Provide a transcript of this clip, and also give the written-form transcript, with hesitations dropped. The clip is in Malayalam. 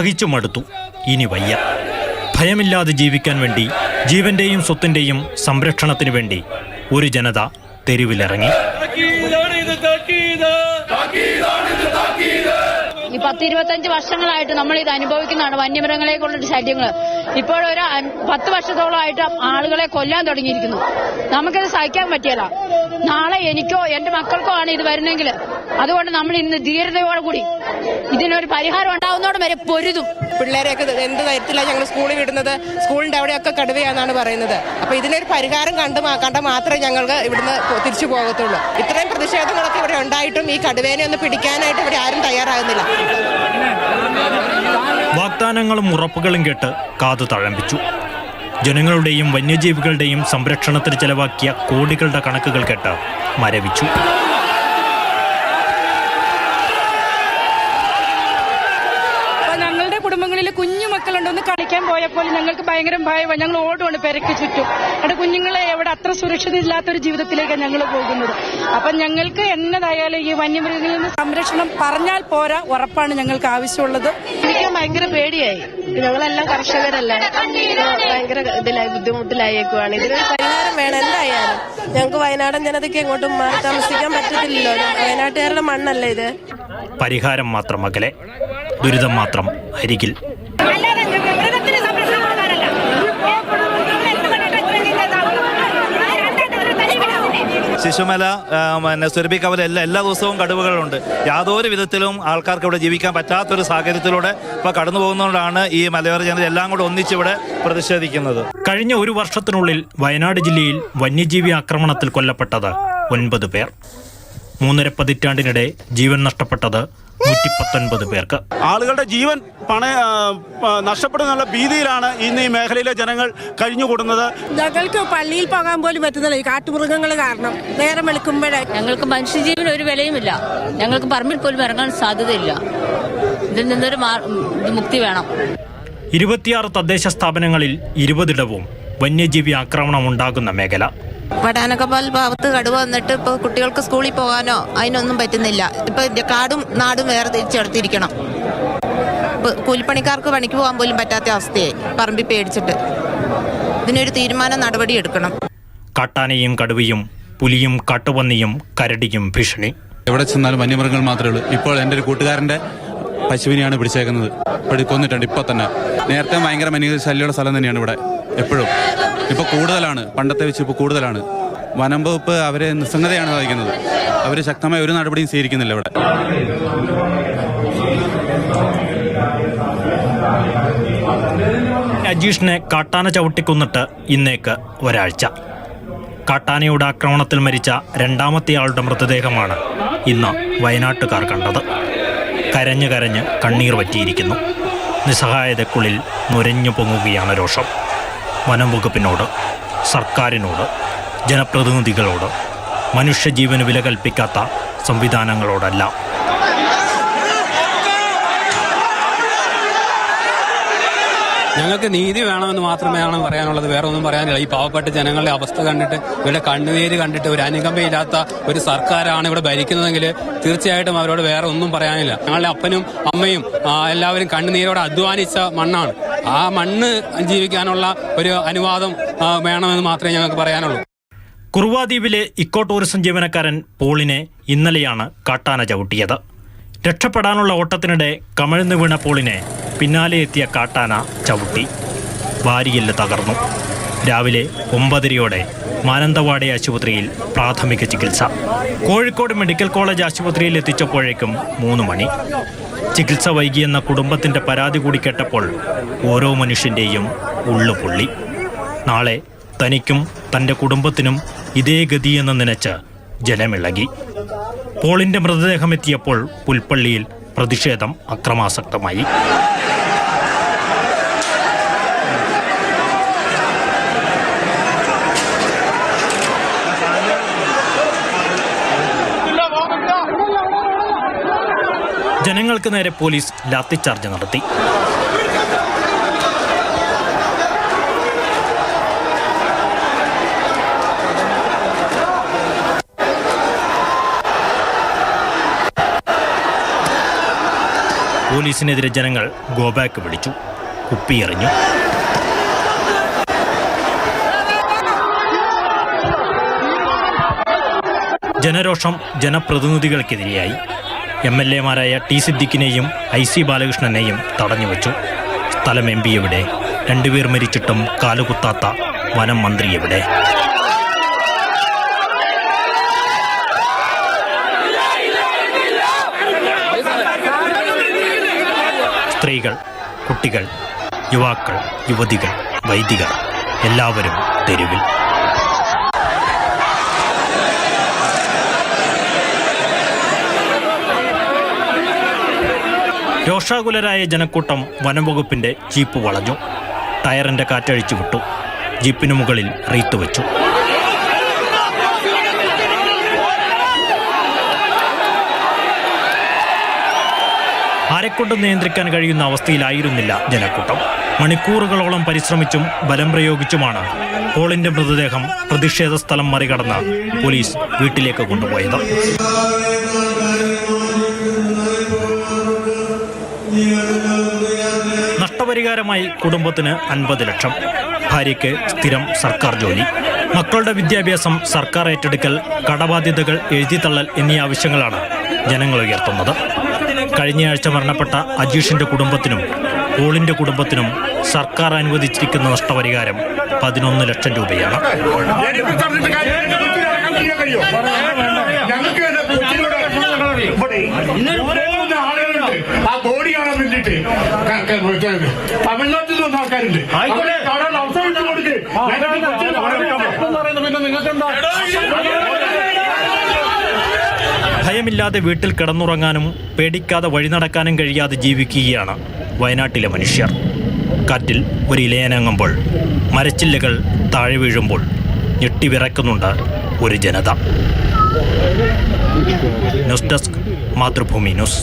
സഹിച്ചു മടുത്തു, ഇനി വയ്യ. ഭയമില്ലാതെ ജീവിക്കാൻ വേണ്ടി, ജീവന്റെയും സ്വത്തിന്റെയും സംരക്ഷണത്തിന് വേണ്ടി ഒരു ജനത തെരുവിലിറങ്ങി. ഈ 10-25 വർഷങ്ങളായിട്ട് നമ്മൾ ഇത് അനുഭവിക്കുന്നതാണ്, വന്യമൃഗങ്ങളെ കൊണ്ടിട്ട് ശല്യങ്ങൾ. ഇപ്പോഴൊരു 10 വർഷത്തോളമായിട്ട് ആളുകളെ കൊല്ലാൻ തുടങ്ങിയിരിക്കുന്നു. നമുക്കിത് സഹിക്കാൻ പറ്റിയല്ല. നാളെ എനിക്കോ എന്റെ മക്കൾക്കോ ആണ് ഇത് വരുന്നെങ്കിൽ അതുകൊണ്ട് നമ്മൾ ഇന്ന് ധീരതയോടുകൂടി ഇതിനൊരു പരിഹാരം ഉണ്ടാവുന്നതോടെ വരെ പൊരുതും. പിള്ളേരെയൊക്കെ എന്ത് തരത്തിലാണ് ഞങ്ങൾ സ്കൂളിൽ വിടുന്നത്? സ്കൂളിന്റെ അവിടെയൊക്കെ കടുവയാണെന്നാണ് പറയുന്നത്. അപ്പൊ ഇതിനൊരു പരിഹാരം കണ്ട മാത്രമേ ഞങ്ങൾക്ക് ഇവിടുന്ന് തിരിച്ചു പോകത്തുള്ളൂ. ഇത്രയും പ്രതിഷേധങ്ങളൊക്കെ ഇവിടെ ഉണ്ടായിട്ടും ഈ കടുവേനെ ഒന്ന് പിടിക്കാനായിട്ട് ഇവിടെ ആരും തയ്യാറാകുന്നില്ല. വാഗ്ദാനങ്ങളും ഉറപ്പുകളും കേട്ട് കാതു തഴമ്പിച്ചു. ജനങ്ങളുടെയും വന്യജീവികളുടെയും സംരക്ഷണത്തിന് ചെലവാക്കിയ കോടികളുടെ കണക്കുകൾ കേട്ട് മരവിച്ചു. കുടുംബങ്ങളിൽ കുഞ്ഞു മക്കളുണ്ടോന്ന് കളിക്കാൻ പോയപ്പോൾ ഞങ്ങൾക്ക് ഭയങ്കര ഭയമാണ്. ഞങ്ങൾ ഓടുകയാണ് പെരക്ക് ചുറ്റും. അവിടെ കുഞ്ഞുങ്ങളെ എവിടെ അത്ര സുരക്ഷിതയില്ലാത്തൊരു ജീവിതത്തിലേക്കാണ് ഞങ്ങൾ പോകുന്നത്. അപ്പം ഞങ്ങൾക്ക് എന്നതായാലും ഈ വന്യമൃഗങ്ങളിൽ നിന്ന് സംരക്ഷണം പറഞ്ഞാൽ പോരാ, ഉറപ്പാണ് ഞങ്ങൾക്ക് ആവശ്യമുള്ളത്. എനിക്ക് ഭയങ്കര പേടിയായി. ഞങ്ങളെല്ലാം കർഷകരല്ലേ, ഭയങ്കര ഇതിലായി ബുദ്ധിമുട്ടിലായേക്കുവാണ്. ഇതിനൊരു പരിഹാരം വേണം എന്തായാലും. ഞങ്ങൾക്ക് വയനാടൻ ജനതയ്ക്ക് എങ്ങോട്ടും മാറി താമസിക്കാൻ പറ്റത്തില്ലല്ലോ. വയനാട്ടുകാരുടെ മണ്ണല്ലേ ഇത്. പരിഹാരം മാത്രം അകലെ, ദുരിതം മാത്രം അരികിൽ. ശിശുമല, സുരഭിക്കവല എല്ലാ ദിവസവും കടുവകളുണ്ട്. യാതൊരു വിധത്തിലും ആൾക്കാർക്ക് ഇവിടെ ജീവിക്കാൻ പറ്റാത്തൊരു സാഹചര്യത്തിലൂടെ ഇപ്പോൾ കടന്നു പോകുന്നതുകൊണ്ടാണ് ഈ മലയോര ജനത എല്ലാം കൂടെ ഒന്നിച്ചിവിടെ പ്രതിഷേധിക്കുന്നത്. കഴിഞ്ഞ ഒരു വർഷത്തിനുള്ളിൽ വയനാട് ജില്ലയിൽ വന്യജീവി ആക്രമണത്തിൽ കൊല്ലപ്പെട്ടത് 9 പേർ. 3.5 പതിറ്റാണ്ടിനിടെ ജീവൻ നഷ്ടപ്പെട്ടത് 119 പേർക്ക്. ആളുകളുടെ ജീവൻ നഷ്ടപ്പെടുന്നുള്ള ഭീതിയിലാണ് ഇന്ന് ഈ മേഖലയിലെ ജനങ്ങൾ കഴിഞ്ഞുകൂടുന്നത്. ഞങ്ങൾക്ക് പള്ളിയിൽ പോകാൻ പോലും പറ്റുന്നില്ല ഈ കാട്ടുമൃഗങ്ങൾ കാരണം. നേരം വെളുക്കുമ്പോഴേ ഞങ്ങൾക്ക് മനുഷ്യജീവന് ഒരു വിലയുമില്ല. ഞങ്ങൾക്ക് പറമ്പിൽ പോലും ഇറങ്ങാൻ സാധ്യതയില്ല. ഇതിൽ നിന്നൊരു മുക്തി വേണം. 26 തദ്ദേശ സ്ഥാപനങ്ങളിൽ 20ഇടവും വന്യജീവി ആക്രമണം ഉണ്ടാകുന്ന മേഖല. വടാനക്കപ്പാൽ ഭാഗത്ത് കടുവ വന്നിട്ട് ഇപ്പോൾ കുട്ടികൾക്ക് സ്കൂളിൽ പോകാനോ അതിനൊന്നും പറ്റുന്നില്ല. ഇപ്പൊ കാടും നാടും വേറെ തിരിച്ചെടുത്തിരിക്കണം. കൂലിപ്പണിക്കാർക്ക് പണിക്ക് പോകാൻ പോലും പറ്റാത്ത അവസ്ഥയായി, പറമ്പിൽ പേടിച്ചിട്ട്. ഇതിനൊരു തീരുമാനം നടപടി എടുക്കണം. കാട്ടാനയും കടുവയും പുലിയും കാട്ടുപന്നിയും കരടിയും ഭീഷണി. എവിടെ ചെന്നാലും വന്യമൃഗങ്ങൾ മാത്രമേ ഉള്ളൂ. ഇപ്പോൾ എൻ്റെ ഒരു കൂട്ടുകാരൻ്റെ പശുവിനെയാണ് പിടിച്ചേക്കുന്നത്. ഇപ്പോൾ കൊന്നിട്ടുണ്ട്. ഇപ്പോൾ തന്നെ നേരത്തെ ഭയങ്കര മനുഷ്യ ശല്യമുള്ള സ്ഥലം തന്നെയാണ് ഇവിടെ എപ്പോഴും. ഇപ്പോൾ കൂടുതലാണ്, പണ്ടത്തെ വെച്ച് ഇപ്പോൾ കൂടുതലാണ്. വനം വകുപ്പ് അവരെ നിസ്സംഗതയാണ് വഹിക്കുന്നത്. അവർ ശക്തമായ ഒരു നടപടിയും സ്വീകരിക്കുന്നില്ല ഇവിടെ. അജീഷിനെ കാട്ടാന ചവിട്ടിക്കൊന്നിട്ട് ഇന്നേക്ക് ഒരാഴ്ച. കാട്ടാനയുടെ ആക്രമണത്തിൽ മരിച്ച രണ്ടാമത്തെ ആളുടെ മൃതദേഹമാണ് ഇന്ന് വയനാട്ടുകാർ കണ്ടത്. കരഞ്ഞ് കരഞ്ഞ് കണ്ണീർ വറ്റിയിരിക്കുന്നു. നിസ്സഹായതക്കുള്ളിൽ നുരഞ്ഞു പൊങ്ങുകയാണ് രോഷം. വനം വകുപ്പിനോട്, സർക്കാരിനോട്, ജനപ്രതിനിധികളോട്, മനുഷ്യജീവന് വില കൽപ്പിക്കാത്ത സംവിധാനങ്ങളോടല്ല. ഞങ്ങൾക്ക് നീതി വേണമെന്ന് മാത്രമേ പറയാനുള്ളത്. വേറെ ഒന്നും പറയാനില്ല. ഈ പാവപ്പെട്ട ജനങ്ങളുടെ അവസ്ഥ കണ്ടിട്ട്, ഇവരുടെ കണ്ണുനീര് കണ്ടിട്ട്, ഒരു അനുകമ്പയില്ലാത്ത ഒരു സർക്കാരാണ് ഇവിടെ ഭരിക്കുന്നതെങ്കിൽ തീർച്ചയായിട്ടും അവരോട് വേറെ ഒന്നും പറയാനില്ല. ഞങ്ങളുടെ അപ്പനും അമ്മയും എല്ലാവരും കണ്ണുനീരോടെ അധ്വാനിച്ച മണ്ണാണ്. ആ മണ്ണ് ജീവിക്കാനുള്ള ഒരു അനുവാദം വേണമെന്ന് മാത്രമേ ഞങ്ങൾക്ക് പറയാനുള്ളൂ. കുറുവാദ്വീപിലെ ഇക്കോ ടൂറിസം ജീവനക്കാരൻ പോളിനെ ഇന്നലെയാണ് കാട്ടാന ചവിട്ടിയത്. രക്ഷപ്പെടാനുള്ള ഓട്ടത്തിനിടെ കമഴ്ന്നു വീണ പോളിനെ പിന്നാലെ എത്തിയ കാട്ടാന ചവിട്ടി. വാരിയെല്ല് തകർന്നു. രാവിലെ 9:30 മാനന്തവാടി ആശുപത്രിയിൽ പ്രാഥമിക ചികിത്സ. കോഴിക്കോട് മെഡിക്കൽ കോളേജ് ആശുപത്രിയിൽ എത്തിച്ചപ്പോഴേക്കും 3 മണി. ചികിത്സ വൈകിയെന്ന കുടുംബത്തിൻ്റെ പരാതി കൂടി കേട്ടപ്പോൾ ഓരോ മനുഷ്യൻ്റെയും ഉള്ളുപൊള്ളി. നാളെ തനിക്കും തൻ്റെ കുടുംബത്തിനും ഇതേ ഗതിയെന്ന് നനച്ച് ജലമിളകി. പോളിൻ്റെ മൃതദേഹം എത്തിയപ്പോൾ പുൽപ്പള്ളിയിൽ പ്രതിഷേധം അക്രമാസക്തമായി. ജനങ്ങൾക്ക് നേരെ പോലീസ് ലാത്തിച്ചാർജ് നടത്തി. പോലീസിനെതിരെ ജനങ്ങൾ ഗോബാക്ക് വിളിച്ചു, കുപ്പിയെറിഞ്ഞു. ജനരോഷം ജനപ്രതിനിധികൾക്കെതിരെയായി. MLA-മാരായ ടി സിദ്ദിഖിനെയും IC ബാലകൃഷ്ണനെയും തടഞ്ഞുവച്ചു. സ്ഥലം MP എവിടെ? 2 പേർ മരിച്ചിട്ടും കാലുകുത്താത്ത വനം മന്ത്രി എവിടെ? സ്ത്രീകൾ, കുട്ടികൾ, യുവാക്കൾ, യുവതികൾ, വൈദികർ എല്ലാവരും തെരുവിൽ. രോഷാകുലരായ ജനക്കൂട്ടം വനംവകുപ്പിന്റെ ജീപ്പ് വളഞ്ഞു. ടയറിന്റെ കാറ്റഴിച്ചു വിട്ടു. ജീപ്പിനു മുകളിൽ റീത്ത് വെച്ചു. ആരെക്കൊണ്ടും നിയന്ത്രിക്കാൻ കഴിയുന്ന അവസ്ഥയിലായിരുന്നില്ല ജനക്കൂട്ടം. മണിക്കൂറുകളോളം പരിശ്രമിച്ചും ബലം പ്രയോഗിച്ചുമാണ് പോളിന്റെ മൃതദേഹം പ്രതിഷേധ സ്ഥലം മറികടന്ന് പോലീസ് വീട്ടിലേക്ക് കൊണ്ടുപോയത്. നഷ്ടപരിഹാരമായി കുടുംബത്തിന് 50 ലക്ഷം, ഭാര്യയ്ക്ക് സ്ഥിരം സർക്കാർ ജോലി, മക്കളുടെ വിദ്യാഭ്യാസം സർക്കാർ ഏറ്റെടുക്കൽ, കടബാധ്യതകൾ എഴുതിത്തള്ളൽ എന്നീ ആവശ്യങ്ങളാണ് ജനങ്ങൾ ഉയർത്തുന്നത്. കഴിഞ്ഞയാഴ്ച മരണപ്പെട്ട അജീഷിന്റെ കുടുംബത്തിനും പോളിന്റെ കുടുംബത്തിനും സർക്കാർ അനുവദിച്ചിരിക്കുന്ന നഷ്ടപരിഹാരം 11 ലക്ഷം രൂപയാണ്. ആ ബോഡി കാണാൻ വേണ്ടിട്ട് തമിഴ്നാട്ടിൽ വന്ന ആൾക്കാരുണ്ട്. ഭയമില്ലാതെ വീട്ടിൽ കിടന്നുറങ്ങാനും പേടിക്കാതെ വഴി നടക്കാനും കഴിയാതെ ജീവിക്കുകയാണ് വയനാട്ടിലെ മനുഷ്യർ. കാറ്റിൽ ഒരു ഇലയനങ്ങുമ്പോൾ, മരച്ചില്ലകൾ താഴെ വീഴുമ്പോൾ ഞെട്ടിവിറക്കുന്നുണ്ട് ഒരു ജനത. News desk, Mathrubhumi news.